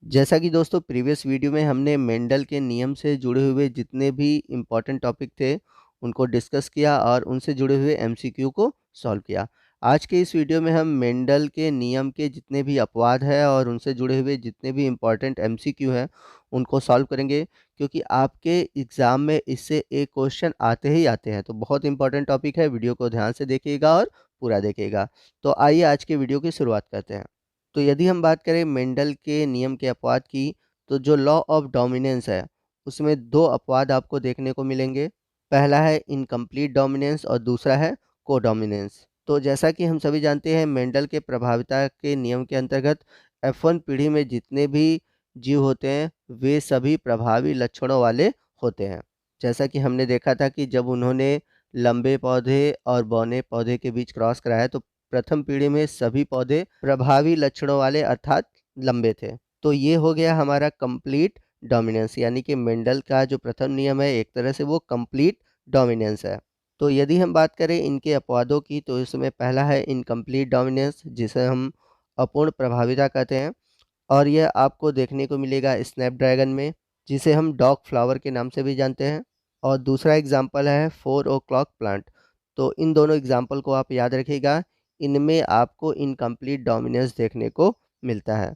जैसा कि दोस्तों प्रीवियस वीडियो में हमने मेंडल के नियम से जुड़े हुए जितने भी इम्पोर्टेंट टॉपिक थे उनको डिस्कस किया और उनसे जुड़े हुए एमसीक्यू को सॉल्व किया। आज के इस वीडियो में हम मेंडल के नियम के जितने भी अपवाद हैं और उनसे जुड़े हुए जितने भी इम्पोर्टेंट एमसीक्यू हैं उनको सॉल्व करेंगे, क्योंकि आपके एग्ज़ाम में इससे एक क्वेश्चन आते ही आते हैं। तो बहुत इंपॉर्टेंट टॉपिक है, वीडियो को ध्यान से देखिएगा और पूरा देखिएगा। तो आइए आज के वीडियो की शुरुआत करते हैं। तो यदि हम बात करें मेंडल के नियम के अपवाद की, तो जो लॉ ऑफ डोमिनेंस है, उसमें 2 अपवाद आपको देखने को मिलेंगे। पहला है इनकम्प्लीट डोमिनेंस और दूसरा है कोडोमिनेंस। तो जैसा कि हम सभी जानते हैं, मेंडल के प्रभाविता के नियम के अंतर्गत F1 पीढ़ी में जितने भी जीव होते हैं, वे सभी प्रभावी लक्षणों वाले होते हैं। जैसा कि हमने देखा था कि जब उन्होंने लंबे पौधे और बौने पौधे के बीच क्रॉस कराया, तो प्रथम पीढ़ी में सभी पौधे प्रभावी लक्षणों वाले अर्थात लंबे थे। तो ये हो गया हमारा कंप्लीट डोमिनेंस, यानी कि मेंडल का जो प्रथम नियम है एक तरह से वो कंप्लीट डोमिनेंस है। तो यदि हम बात करें इनके अपवादों की, तो इसमें पहला है इनकम्प्लीट डोमिनेंस, जिसे हम अपूर्ण प्रभाविता कहते हैं, और यह आपको देखने को मिलेगा स्नैपड्रैगन में, जिसे हम डॉग फ्लावर के नाम से भी जानते हैं। और दूसरा एग्जाम्पल है 4 ओ क्लॉक प्लांट। तो इन दोनों एग्जाम्पल को आप याद रखिएगा, इनमें आपको इनकम्प्लीट डोमिनेंस देखने को मिलता है।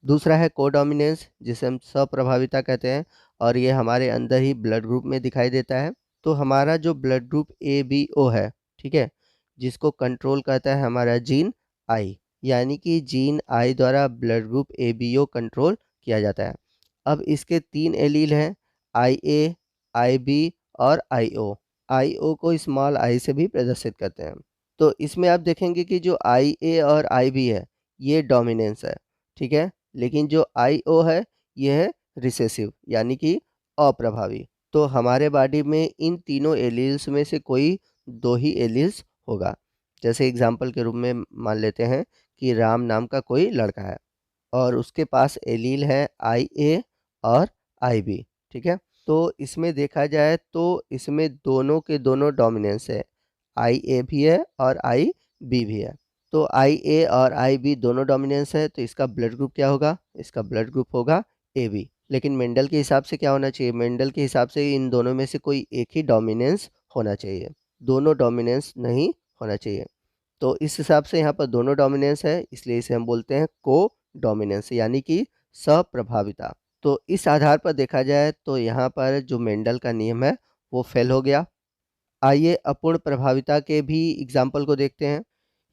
दूसरा है कोडोमिनेंस, जिसे हम सप्रभाविता कहते हैं, और ये हमारे अंदर ही ब्लड ग्रुप में दिखाई देता है। तो हमारा जो ब्लड ग्रुप ABO है, ठीक है, जिसको कंट्रोल करता है हमारा जीन आई, यानी कि जीन आई द्वारा ब्लड ग्रुप ABO कंट्रोल किया जाता है। अब इसके 3 एलील हैं, IA, IB और IO। IO को स्मॉल आई से भी प्रदर्शित करते हैं। तो इसमें आप देखेंगे कि जो IA और IB है, ये डोमिनेंस है, ठीक है, लेकिन जो IO है, ये है रिसेसिव, यानी कि अप्रभावी। तो हमारे बॉडी में इन तीनों एलील्स में से कोई 2 ही एलील्स होगा। जैसे एग्जाम्पल के रूप में मान लेते हैं कि राम नाम का कोई लड़का है और उसके पास एलील है IA और IB, ठीक है। तो इसमें देखा जाए तो इसमें दोनों के दोनों डोमिनेंस है, IA भी है और IB भी है। तो IA और IB दोनों डोमिनेंस है, तो इसका ब्लड ग्रुप क्या होगा? इसका ब्लड ग्रुप होगा AB। लेकिन मेंडल के हिसाब से क्या होना चाहिए? मेंडल के हिसाब से इन दोनों में से कोई एक ही डोमिनेंस होना चाहिए, दोनों डोमिनेंस नहीं होना चाहिए। तो इस हिसाब से यहाँ पर दोनों डोमिनेंस है, इसलिए इसे हम बोलते हैं को डोमिनेंस, यानी कि सप्रभाविता। तो इस आधार पर देखा जाए तो यहाँ पर जो मेंडल का नियम है वो फेल हो गया। आइए अपूर्ण प्रभाविता के भी एग्जाम्पल को देखते हैं।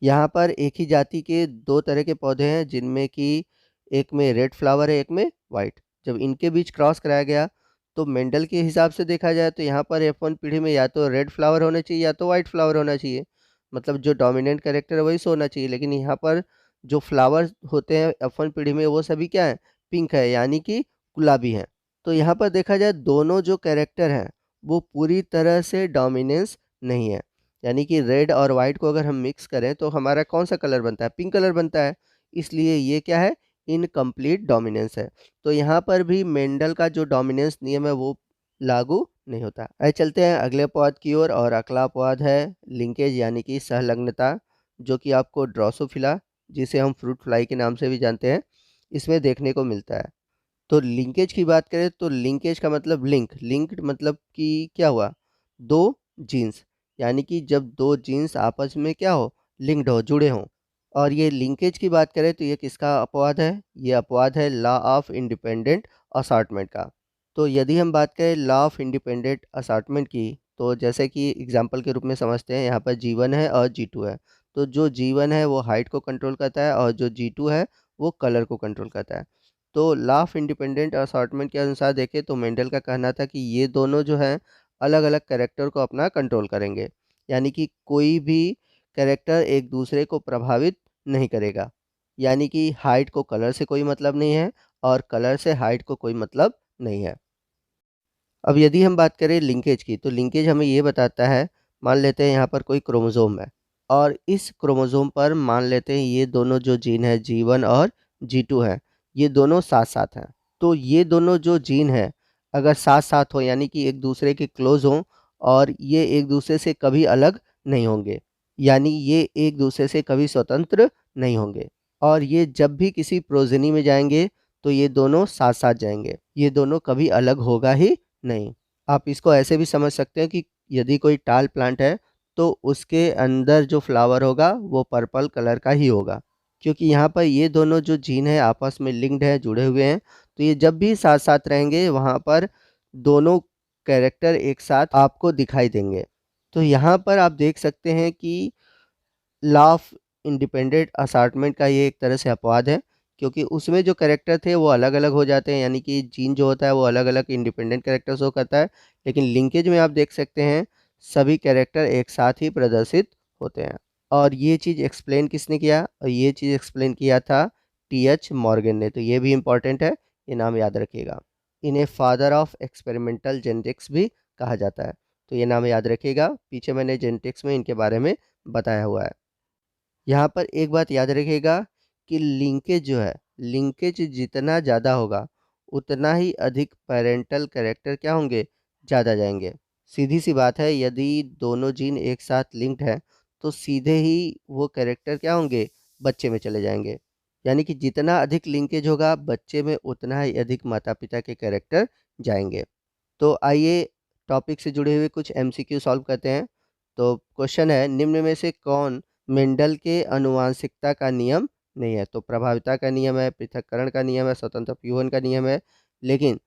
यहाँ पर एक ही जाति के 2 तरह के पौधे हैं, जिनमें कि एक में रेड फ्लावर है, एक में वाइट। जब इनके बीच क्रॉस कराया गया, तो मेंडल के हिसाब से देखा जाए तो यहाँ पर F1 पीढ़ी में या तो रेड फ्लावर होना चाहिए या तो वाइट फ्लावर होना चाहिए। मतलब जो डोमिनेंट कैरेक्टर है वही शो होना चाहिए, लेकिन यहाँ पर जो फ्लावर होते हैं F1 पीढ़ी में वो सभी क्या है? पिंक है, यानी कि गुलाबी हैं। तो यहाँ पर देखा जाए दोनों जो कैरेक्टर हैं वो पूरी तरह से डोमिनेंस नहीं है, यानी कि रेड और वाइट को अगर हम मिक्स करें तो हमारा कौन सा कलर बनता है? पिंक कलर बनता है। इसलिए ये क्या है? इनकम्प्लीट डोमिनेंस है। तो यहाँ पर भी मेंडल का जो डोमिनेंस नियम है वो लागू नहीं होता। आइए चलते हैं अगले अपवाद की ओर, और अगला अपवाद है लिंकेज, यानी कि सहलग्नता, जो कि आपको ड्रोसोफिला, जिसे हम फ्रूट फ्लाई के नाम से भी जानते हैं, इसमें देखने को मिलता है। तो लिंकेज की बात करें तो लिंकेज का मतलब लिंक्ड मतलब कि क्या हुआ? 2 जीन्स, यानी कि जब 2 जीन्स आपस में क्या हो? लिंक्ड हो, जुड़े हों। और ये लिंकेज की बात करें तो ये किसका अपवाद है? ये अपवाद है लॉ ऑफ इंडिपेंडेंट असॉर्टमेंट का। तो यदि हम बात करें लॉ ऑफ इंडिपेंडेंट असॉर्टमेंट की, तो जैसे कि एग्जांपल के रूप में समझते हैं, यहाँ पर G1 है और G2 है। तो जो G1 है वो हाइट को कंट्रोल करता है और जो G2 है वो कलर को कंट्रोल करता है। तो लॉ ऑफ इंडिपेंडेंट असॉर्टमेंट के अनुसार देखें तो मेंडल का कहना था कि ये दोनों जो हैं अलग-अलग कैरेक्टर को अपना कंट्रोल करेंगे, यानी कि कोई भी कैरेक्टर एक दूसरे को प्रभावित नहीं करेगा। यानी कि हाइट को कलर से कोई मतलब नहीं है और कलर से हाइट को कोई मतलब नहीं है। अब यदि हम बात करें लिंकेज की, तो लिंकेज हमें ये बताता है, मान लेते हैं यहाँ पर कोई क्रोमोसोम है और इस क्रोमोसोम पर मान लेते हैं ये दोनों जो जीन है G1 और G2 है, ये दोनों साथ-साथ हैं। तो ये दोनों जो जीन हैं अगर साथ-साथ हो, यानी कि एक दूसरे के क्लोज़ हों और ये एक दूसरे से कभी अलग नहीं होंगे, यानी ये एक दूसरे से कभी स्वतंत्र नहीं होंगे। और ये जब भी किसी प्रोजेनी में जाएँगे तो ये दोनों साथ साथ जाएंगे, ये दोनों कभी अलग होगा ही नहीं। आप इसको ऐसे भी समझ सकते हैं कि यदि कोई टाल प्लांट है तो उसके अंदर जो फ्लावर होगा वो पर्पल कलर का ही होगा, क्योंकि यहाँ पर ये दोनों जो जीन है आपस में लिंक्ड है, जुड़े हुए हैं। तो ये जब भी साथ साथ रहेंगे वहाँ पर दोनों कैरेक्टर एक साथ आपको दिखाई देंगे। तो यहाँ पर आप देख सकते हैं कि लॉ ऑफ इंडिपेंडेंट असार्टमेंट का ये एक तरह से अपवाद है, क्योंकि उसमें जो कैरेक्टर थे वो अलग अलग हो जाते हैं, यानी कि जीन जो होता है वो अलग अलग इंडिपेंडेंट कैरेक्टर शो करता है। लेकिन लिंकेज में आप देख सकते हैं सभी कैरेक्टर एक साथ ही प्रदर्शित होते हैं। और ये चीज़ एक्सप्लेन किसने किया? और ये चीज़ एक्सप्लेन किया था टी.एच. मॉर्गन ने। तो ये भी इम्पॉर्टेंट है, ये नाम याद रखिएगा। इन्हें फादर ऑफ एक्सपेरिमेंटल जेनेटिक्स भी कहा जाता है। तो ये नाम याद रखिएगा, पीछे मैंने जेनेटिक्स में इनके बारे में बताया हुआ है। यहाँ पर एक बात याद रखिएगा कि लिंकेज जो है, लिंकेज जितना ज़्यादा होगा उतना ही अधिक पेरेंटल कैरेक्टर क्या होंगे? ज़्यादा जाएंगे। सीधी सी बात है, यदि दोनों जीन एक साथ लिंक्ड हैं तो सीधे ही वो कैरेक्टर क्या होंगे? बच्चे में चले जाएंगे। यानी कि जितना अधिक लिंकेज होगा बच्चे में उतना ही अधिक माता पिता के कैरेक्टर जाएंगे। तो आइए टॉपिक से जुड़े हुए कुछ एमसीक्यू सॉल्व करते हैं। तो क्वेश्चन है, निम्न में से कौन मेंडल के आनुवांशिकता का नियम नहीं है? तो प्रभाविता का नियम है, पृथक्करण का नियम है, स्वतंत्र अपव्यूहन का नियम है, लेकिन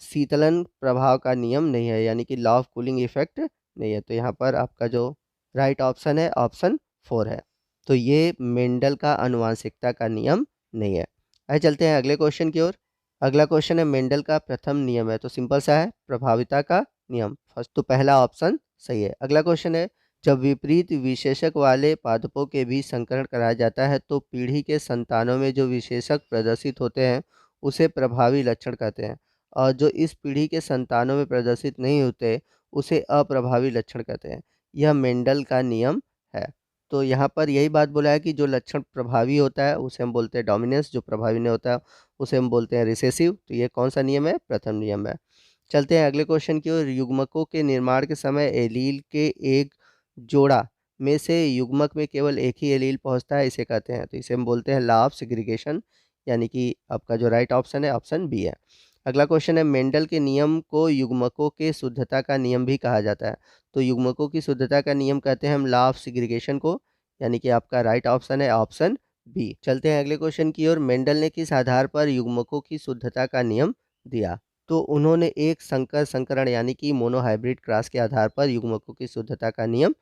शीतलन प्रभाव का नियम नहीं है, यानी कि लॉ ऑफ कूलिंग इफेक्ट नहीं है। तो यहाँ पर आपका जो राइट ऑप्शन है ऑप्शन 4 है। तो ये मेंडल का आनुवांशिकता का नियम नहीं है। आइए चलते हैं अगले क्वेश्चन की ओर। अगला क्वेश्चन है, मेंडल का प्रथम नियम है। तो सिंपल सा है, प्रभाविता का नियम फर्स्ट। तो पहला ऑप्शन सही है। अगला क्वेश्चन है, जब विपरीत विशेषक वाले पादपों के बीच संकरण कराया जाता है तो पीढ़ी के संतानों में जो विशेषक प्रदर्शित होते हैं उसे प्रभावी लक्षण कहते हैं, और जो इस पीढ़ी के संतानों में प्रदर्शित नहीं होते उसे अप्रभावी लक्षण कहते हैं। यह मेंडल का नियम है। तो यहाँ पर यही बात बोला है कि जो लक्षण प्रभावी होता है उसे हम बोलते हैं डोमिनेंस, जो प्रभावी नहीं होता है उसे हम बोलते हैं रिसेसिव। तो ये कौन सा नियम है? प्रथम नियम है। चलते हैं अगले क्वेश्चन की ओर। युग्मकों के निर्माण के समय एलील के एक जोड़ा में से युग्मक में केवल एक ही एलील पहुंचता है, इसे कहते हैं। तो इसे हम बोलते हैं लॉ ऑफ सेग्रीगेशन, यानी कि आपका जो राइट ऑप्शन है ऑप्शन बी है। अगला क्वेश्चन है, मेंडल के नियम को युग्मकों के शुद्धता का नियम भी कहा जाता है। तो युग्मकों की शुद्धता का नियम कहते हैं हम लॉ ऑफ सेग्रीगेशन को, यानी कि आपका राइट ऑप्शन है ऑप्शन बी। चलते हैं अगले क्वेश्चन की ओर। मेंडल ने किस आधार पर युग्मकों की शुद्धता का नियम दिया? तो उन्होंने एक संकर संकरण यानी कि मोनोहाइब्रिड क्रॉस के आधार पर युग्मकों की शुद्धता का नियम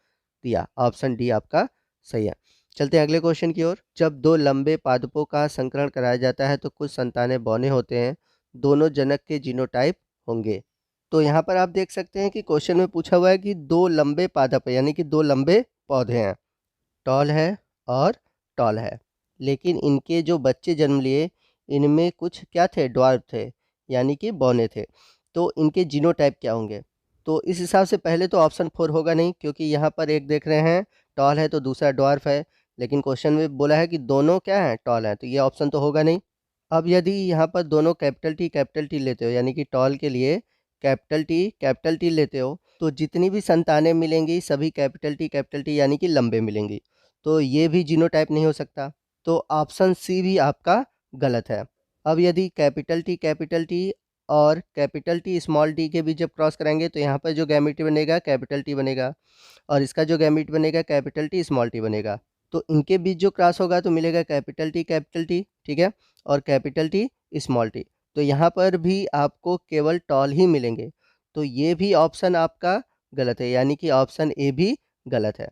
दिया। ऑप्शन डी आपका सही है। चलते हैं अगले क्वेश्चन की ओर। जब दो लंबे पादपों का संकरण कराया जाता है तो कुछ संतानें बौने होते हैं, दोनों जनक के जीनोटाइप होंगे। तो यहाँ पर आप देख सकते हैं कि क्वेश्चन में पूछा हुआ है कि दो लंबे पादप है, यानी कि दो लंबे पौधे हैं, टॉल है और टॉल है, लेकिन इनके जो बच्चे जन्म लिए इनमें कुछ क्या थे? ड्वार्फ थे, यानी कि बौने थे। तो इनके जीनोटाइप क्या होंगे? तो इस हिसाब से पहले तो ऑप्शन 4 होगा नहीं, क्योंकि यहाँ पर एक देख रहे हैं टॉल है तो दूसरा ड्वार्फ है, लेकिन क्वेश्चन में बोला है कि दोनों क्या हैं? टॉल हैं, तो ये ऑप्शन तो होगा नहीं। अब यदि यहाँ पर दोनों कैपिटल टी लेते हो, यानी कि टॉल के लिए कैपिटल टी लेते हो, तो जितनी भी संतानें मिलेंगी सभी कैपिटल टी यानी कि लंबे मिलेंगी। तो ये भी जीनोटाइप नहीं हो सकता। तो ऑप्शन सी भी आपका गलत है। अब यदि कैपिटल टी और कैपिटल टी स्मॉल टी के बीच जब क्रॉस कराएंगे तो यहाँ पर जो गैमेट बनेगा कैपिटल टी बनेगा, और इसका जो गैमेट बनेगा कैपिटल टी स्मॉल टी बनेगा। तो इनके बीच जो क्रॉस होगा तो मिलेगा कैपिटल टी, ठीक है, और कैपिटल टी स्मॉल टी। तो यहाँ पर भी आपको केवल टॉल ही मिलेंगे। तो ये भी ऑप्शन आपका गलत है, यानी कि ऑप्शन ए भी गलत है।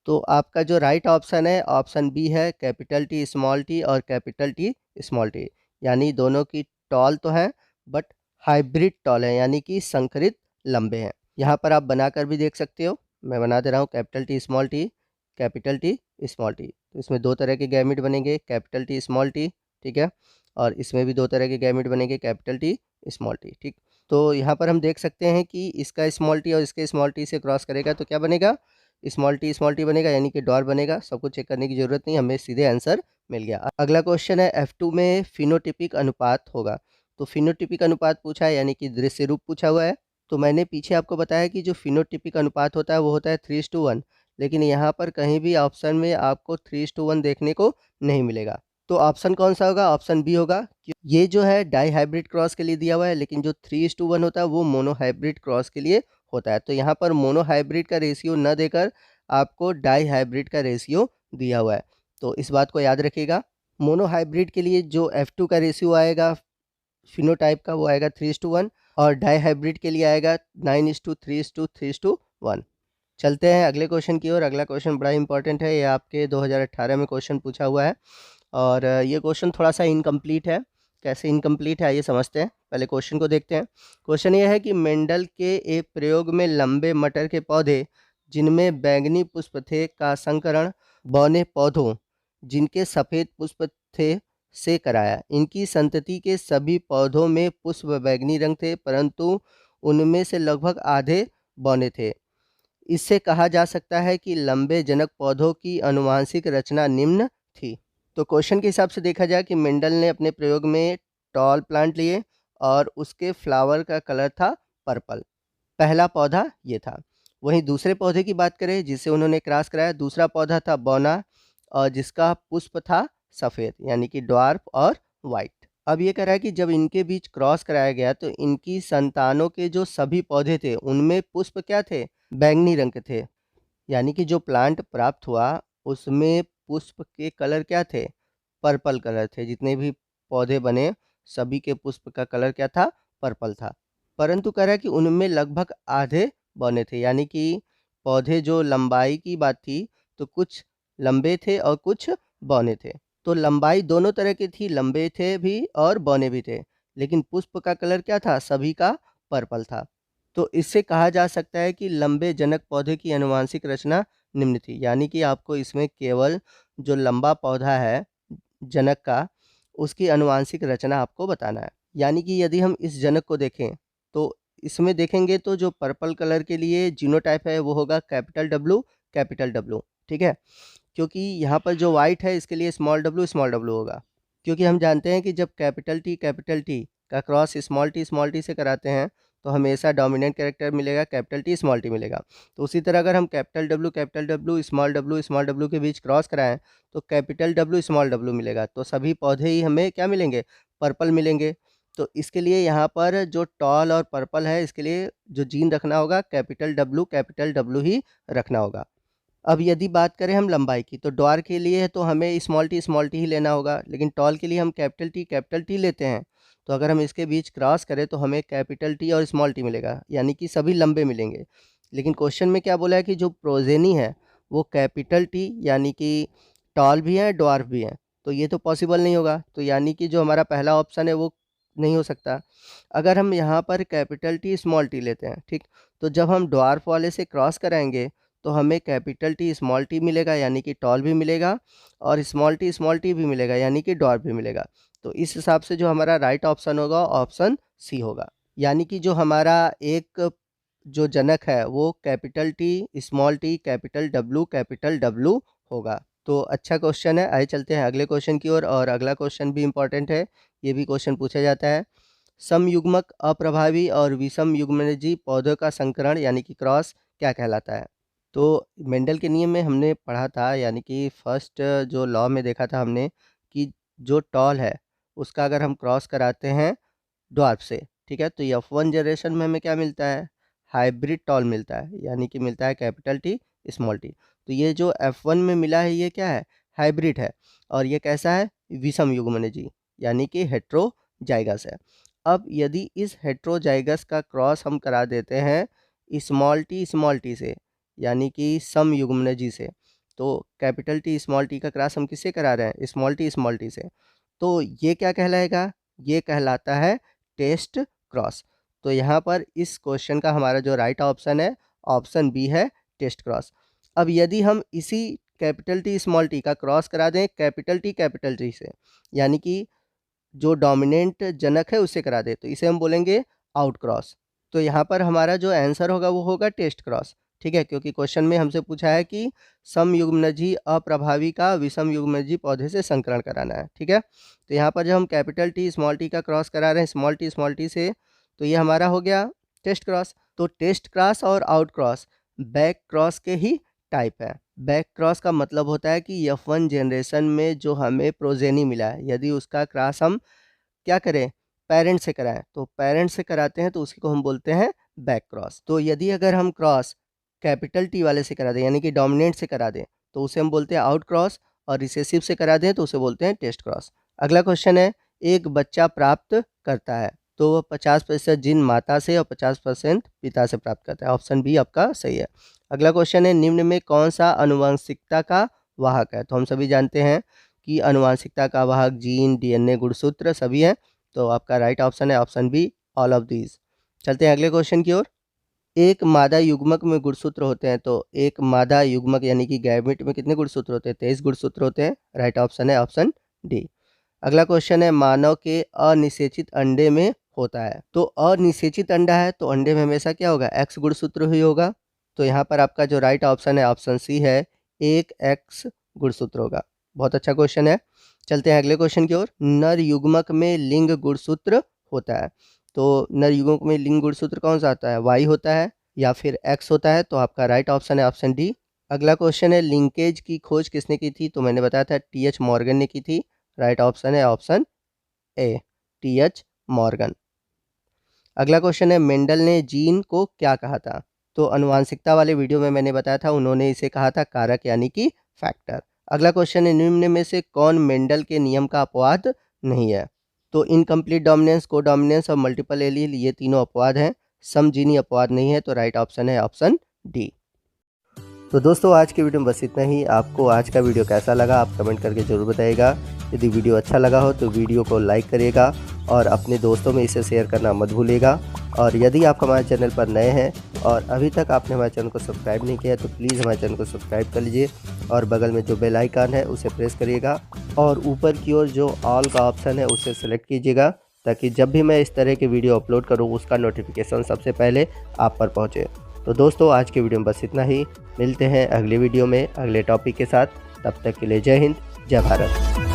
तो आपका जो राइट ऑप्शन है ऑप्शन बी है, कैपिटल टी स्मॉल टी और कैपिटल टी स्मॉल टी, यानी दोनों की टॉल तो है बट हाइब्रिड टॉल है, यानी कि संकरित लंबे हैं। यहाँ पर आप बनाकर भी देख सकते हो, मैं बना दे रहा हूँ capital T small T, capital T small T. तो इसमें दो तरह के गैमेट बनेंगे, कैपिटल टी स्मॉल टी, ठीक है, और इसमें भी दो तरह के गैमेट बनेंगे, कैपिटल टी स्मॉल टी, ठीक। तो यहाँ पर हम देख सकते हैं कि इसका स्मॉल टी और इसके स्मॉल टी से क्रॉस करेगा तो क्या बनेगा? स्मॉल टी बनेगा, यानी कि डॉट बनेगा। सब कुछ चेक करने की जरूरत नहीं, हमें सीधे आंसर मिल गया। अगला क्वेश्चन है, F2 में फिनोटिपिक अनुपात होगा। तो फिनोटिपिक अनुपात पूछा है, यानी कि दृश्य रूप पूछा हुआ है। तो मैंने पीछे आपको बताया कि जो फिनोटिपिक अनुपात होता है वो होता है 3:1, लेकिन यहाँ पर कहीं भी ऑप्शन में आपको 3:1 देखने को नहीं मिलेगा। तो ऑप्शन कौन सा होगा? ऑप्शन बी होगा। ये जो है डाई हाइब्रिड क्रॉस के लिए दिया हुआ है, लेकिन जो 3:1 होता है वो मोनो हाइब्रिड क्रॉस के लिए होता है। तो यहाँ पर मोनो हाइब्रिड का रेशियो न देकर आपको डाई हाइब्रिड का रेशियो दिया हुआ है, तो इस बात को याद रखिएगा। मोनो हाइब्रिड के लिए जो F2 का रेशियो आएगा फिनोटाइप का, वो आएगा 3:1, और डाई हाइब्रिड के लिए आएगा 9:3:3:1। चलते हैं अगले क्वेश्चन की ओर। अगला क्वेश्चन बड़ा इंपॉर्टेंट है, ये आपके 2018 में क्वेश्चन पूछा हुआ है, और ये क्वेश्चन थोड़ा सा इनकम्प्लीट है। कैसे इनकम्प्लीट है आइए समझते हैं। पहले क्वेश्चन को देखते हैं। क्वेश्चन ये है कि मेंडल के एक प्रयोग में लंबे मटर के पौधे जिनमें बैंगनी पुष्प थे का संकरण बौने पौधों जिनके सफ़ेद पुष्प थे से कराया। इनकी संतति के सभी पौधों में पुष्प बैंगनी रंग थे, परंतु उनमें से लगभग आधे बौने थे। इससे कहा जा सकता है कि लंबे जनक पौधों की आनुवंशिक रचना निम्न थी। तो क्वेश्चन के हिसाब से देखा जाए कि मेंडल ने अपने प्रयोग में टॉल प्लांट लिए और उसके फ्लावर का कलर था पर्पल। पहला पौधा ये था। वहीं दूसरे पौधे की बात करें जिसे उन्होंने क्रॉस कराया, दूसरा पौधा था बौना, और जिसका पुष्प था सफ़ेद, यानी कि ड्वार्फ और वाइट। अब ये कह रहा है कि जब इनके बीच क्रॉस कराया गया तो इनकी संतानों के जो सभी पौधे थे उनमें पुष्प क्या थे? बैंगनी रंग के थे। यानी कि जो प्लांट प्राप्त हुआ उसमें पुष्प के कलर क्या थे? पर्पल कलर थे। जितने भी पौधे बने सभी के पुष्प का कलर क्या था? पर्पल था। परंतु कह रहा है कि उनमें लगभग आधे बौने थे, यानी कि पौधे जो लंबाई की बात थी तो कुछ लंबे थे और कुछ बौने थे। तो लंबाई दोनों तरह की थी, लंबे थे भी और बौने भी थे, लेकिन पुष्प का कलर क्या था? सभी का पर्पल था। तो इससे कहा जा सकता है कि लंबे जनक पौधे की आनुवंशिक रचना निम्न थी। यानी कि आपको इसमें केवल जो लंबा पौधा है जनक का, उसकी आनुवंशिक रचना आपको बताना है। यानी कि यदि हम इस जनक को देखें तो इसमें देखेंगे तो जो पर्पल कलर के लिए जीनोटाइप है वो होगा कैपिटल डब्लू, ठीक है। क्योंकि यहाँ पर जो वाइट है इसके लिए स्मॉल डब्लू होगा, क्योंकि हम जानते हैं कि जब कैपिटल टी का क्रॉस स्मॉल टी से कराते हैं तो हमेशा डोमिनेंट कैरेक्टर मिलेगा, कैपिटल टी मिलेगा। तो उसी तरह अगर हम कैपिटल डब्लू स्मॉल डब्लू के बीच क्रॉस कराएं तो कैपिटल डब्लू स्मॉल डब्लू मिलेगा, तो सभी पौधे ही हमें क्या मिलेंगे? पर्पल मिलेंगे। तो इसके लिए यहाँ पर जो टॉल और पर्पल है इसके लिए जो जीन रखना होगा कैपिटल डब्लू ही रखना होगा। अब यदि बात करें हम लंबाई की तो ड्वार के लिए है तो हमें स्मॉल टी ही लेना होगा, लेकिन टॉल के लिए हम कैपिटल टी लेते हैं। तो अगर हम इसके बीच क्रॉस करें तो हमें कैपिटल टी और स्मॉल टी मिलेगा, यानी कि सभी लंबे मिलेंगे। लेकिन क्वेश्चन में क्या बोला है कि जो प्रोजेनी है वो कैपिटल टी यानी कि टॉल भी हैं ड्वार्फ भी हैं, तो ये तो पॉसिबल नहीं होगा। तो यानी कि जो हमारा पहला ऑप्शन है वो नहीं हो सकता। अगर हम यहाँ पर कैपिटल टी स्मॉल टी लेते हैं, ठीक, तो जब हम ड्वार्फ वाले से क्रॉस कराएंगे तो हमें कैपिटल टी स्मॉल टी मिलेगा, यानी कि टॉल भी मिलेगा, और स्मॉल टी भी मिलेगा, यानी कि ड्वार्फ भी मिलेगा। तो इस हिसाब से जो हमारा राइट ऑप्शन होगा ऑप्शन सी होगा। यानी कि जो हमारा एक जो जनक है वो capital T small T capital W होगा। तो अच्छा क्वेश्चन है। आइए चलते हैं अगले क्वेश्चन की ओर, और अगला क्वेश्चन भी इंपॉर्टेंट है। ये भी क्वेश्चन पूछा जाता है। समयुग्मक अप्रभावी और विषम युग्मनजी पौधों का संकरण यानी कि क्रॉस क्या कहलाता है? तो मेंडल के नियम में हमने पढ़ा था, यानी कि फर्स्ट जो लॉ में देखा था हमने कि जो टॉल है उसका अगर हम क्रॉस कराते हैं ड्वार्फ से, ठीक है, तो F1 जनरेशन में हमें क्या मिलता है? हाइब्रिड टॉल मिलता है, यानी कि मिलता है कैपिटल टी स्मॉल टी। तो ये जो F1 में मिला है ये क्या है? हाइब्रिड है। और ये कैसा है? विषम युग्मनजी, यानी कि हेट्रोजाइगस है। अब यदि इस हेट्रोजाइगस का क्रॉस हम करा देते हैं स्मॉल टी से, यानी कि सम युग्मनजी से, तो कैपिटल टी स्मॉल टी का क्रॉस हम किससे करा रहे हैं? स्मॉल टी से। तो ये क्या कहलाएगा? ये कहलाता है टेस्ट क्रॉस। तो यहाँ पर इस क्वेश्चन का हमारा जो राइट ऑप्शन है ऑप्शन बी है, टेस्ट क्रॉस। अब यदि हम इसी कैपिटल टी स्मॉल टी का क्रॉस करा दें कैपिटल टी से, यानी कि जो डोमिनेंट जनक है उससे करा दे, तो इसे हम बोलेंगे आउट क्रॉस। तो यहाँ पर हमारा जो आंसर होगा वो होगा टेस्ट क्रॉस, ठीक है, क्योंकि क्वेश्चन में हमसे पूछा है कि समयुग्मनजी अप्रभावी का विषम युग्मनजी पौधे से संकरण कराना है, ठीक है। तो यहाँ पर जब हम कैपिटल टी स्मॉल टी का क्रॉस करा रहे हैं स्मॉल टी से, तो ये हमारा हो गया टेस्ट क्रॉस। तो टेस्ट क्रॉस और आउट क्रॉस बैक क्रॉस के ही टाइप है। बैक क्रॉस का मतलब होता है कि F1 जनरेशन में जो हमें प्रोजेनी मिला है, यदि उसका क्रॉस हम क्या करें, पेरेंट से कराएं, तो पेरेंट से कराते हैं तो उसी को हम बोलते हैं बैक क्रॉस। तो यदि अगर हम क्रॉस कैपिटल टी वाले से करा दें, यानी कि डोमिनेंट से करा दें, तो उसे हम बोलते हैं आउट क्रॉस, और रिसेसिव से करा दें तो उसे बोलते हैं टेस्ट क्रॉस। अगला क्वेश्चन है, एक बच्चा प्राप्त करता है, तो वह 50% जीन माता से और 50% पिता से प्राप्त करता है। ऑप्शन बी आपका सही है। अगला क्वेश्चन है, निम्न में कौन सा आनुवंशिकता का वाहक है? तो हम सभी जानते हैं कि आनुवंशिकता का वाहक जीन, डीएनए, गुणसूत्र सभी हैं, तो आपका राइट ऑप्शन है option B, all of these. चलते हैं अगले क्वेश्चन की ओर। एक मादा युग्मक में गुणसूत्र होते हैं, तो एक मादा युग्मक यानी कि गैमेट में कितने गुणसूत्र होते हैं? 23 गुणसूत्र होते हैं। राइट ऑप्शन है ऑप्शन डी। अगला क्वेश्चन है, मानव के अनिषेचित अंडे में होता है, तो अनिषेचित अंडा है तो अंडे में हमेशा क्या होगा? एक्स गुणसूत्र ही होगा। तो यहाँ पर आपका जो राइट ऑप्शन है ऑप्शन सी है, एक एक्स गुणसूत्र होगा। बहुत अच्छा क्वेश्चन है। चलते हैं अगले क्वेश्चन की ओर। नर युग्मक में लिंग गुणसूत्र होता है, तो नर युग्मक में लिंग गुणसूत्र कौन सा होता है? वाई होता है या फिर एक्स होता है? तो आपका राइट ऑप्शन है ऑप्शन डी। अगला क्वेश्चन है, लिंकेज की खोज किसने की थी? तो मैंने बताया था टी.एच. मॉर्गन ने की थी। राइट ऑप्शन है ऑप्शन ए, टी.एच. मॉर्गन। अगला क्वेश्चन है, मेंडल ने जीन को क्या कहा था? तो आनुवांशिकता वाले वीडियो में मैंने बताया था, उन्होंने इसे कहा था कारक यानी कि फैक्टर। अगला क्वेश्चन है, निम्न में से कौन मेंडल के नियम का अपवाद नहीं है? तो इनकम्प्लीट डोमिनेंस, को डोमिनेंस और मल्टीपल एलील, ये तीनों अपवाद हैं, समजीनी अपवाद नहीं है। तो राइट ऑप्शन है ऑप्शन डी। तो दोस्तों, आज की वीडियो में बस इतना ही। आपको आज का वीडियो कैसा लगा आप कमेंट करके ज़रूर बताइएगा। यदि वीडियो अच्छा लगा हो तो वीडियो को लाइक करिएगा और अपने दोस्तों में इसे शेयर करना मत भूलिएगा। और यदि आप हमारे चैनल पर नए हैं और अभी तक आपने हमारे चैनल को सब्सक्राइब नहीं किया है तो प्लीज़ हमारे चैनल को सब्सक्राइब कर लीजिए और बगल में जो बेल आइकन है उसे प्रेस करिएगा और ऊपर की ओर जो ऑल का ऑप्शन है उसे सेलेक्ट कीजिएगा, ताकि जब भी मैं इस तरह के वीडियो अपलोड करूँ उसका नोटिफिकेशन सबसे पहले आप पर पहुँचे। तो दोस्तों, आज की वीडियो में बस इतना ही। मिलते हैं अगले वीडियो में अगले टॉपिक के साथ। तब तक के लिए जय हिंद, जय भारत।